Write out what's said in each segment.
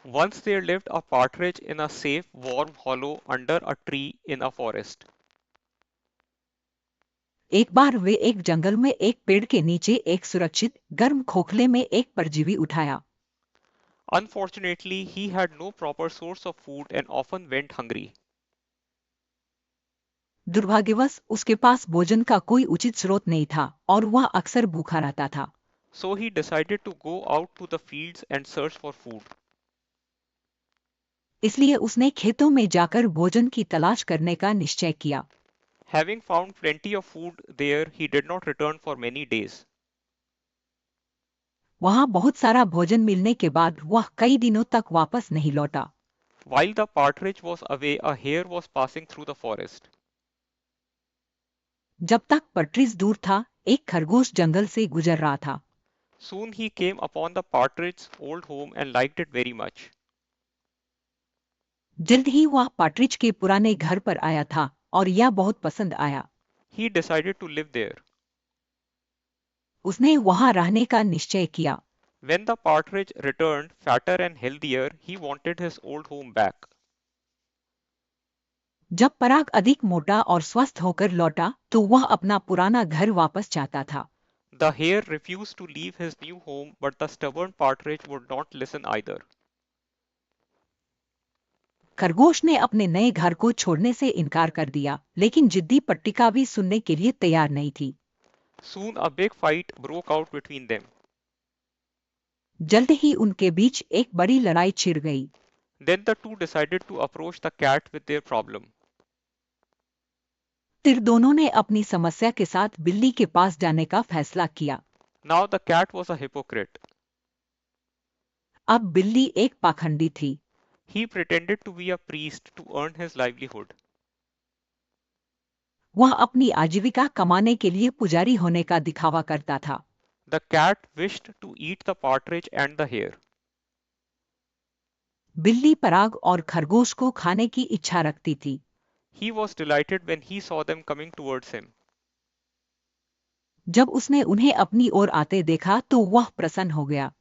Once there lived a partridge in a safe, warm hollow under a tree in a forest. एक बार वे एक जंगल में एक पेड़ के नीचे एक सुरक्षित गर्म खोखले में एक परजीवी उठाया। Unfortunately, he had no proper source of food and often went hungry. दुर्भाग्यवश उसके पास भोजन का कोई उचित स्रोत नहीं था और वह अक्सर भूखा रहता था। So he decided to go out to the fields and search for food. इसलिए उसने खेतों में जाकर भोजन की तलाश करने का निश्चय किया। Having found plenty of food there, he did not return for many days. वहां बहुत सारा भोजन मिलने के बाद वह कई दिनों तक वापस नहीं लौटा। While the partridge was away, a hare was passing through the forest. जब तक पटरीज दूर था, एक खरगोश जंगल से गुजर रहा था। Soon he came upon the partridge's old home and liked it very much. जल्द ही वह पाटरिज के पुराने घर पर आया था और यह बहुत पसंद आया। He decided to live there. उसने वहां रहने का निश्चय किया। When the partridge returned, fatter and healthier, he wanted his old home back. जब पराग अधिक मोटा और स्वस्थ होकर लौटा तो वह अपना पुराना घर वापस चाहता था। The hare refused to leave his new home, but the stubborn partridge would not listen either. खरगोश ने अपने नए घर को छोड़ने से इनकार कर दिया, लेकिन जिद्दी पट्टिका भी सुनने के लिए तैयार नहीं थी। Soon a big fight broke out between them. जल्द ही उनके बीच एक बड़ी लड़ाई छिड़ गई। Then the two decided to approach the cat with their problem. फिर दोनों ने अपनी समस्या के साथ बिल्ली के पास जाने का फैसला किया। Now the cat was a hypocrite. अब बिल्ली एक पाखंडी थी। He pretended to be a priest to earn his livelihood. वह अपनी आजीविका कमाने के लिए पुजारी होने का दिखावा करता था। The cat wished to eat the partridge and the hare. बिल्ली पराग और खरगोश को खाने की इच्छा रखती थी। He was delighted when he saw them coming towards him. जब उसने उन्हें अपनी ओर आते देखा तो वह प्रसन्न हो गया।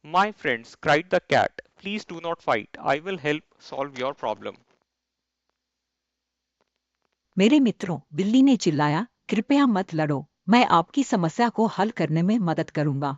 My friends, cried the cat, please do not fight. I will help solve your problem. मेरे मित्रों, बिल्ली ने चिल्लाया, कृपया मत लड़ो, मैं आपकी समस्या को हल करने में मदद करूंगा।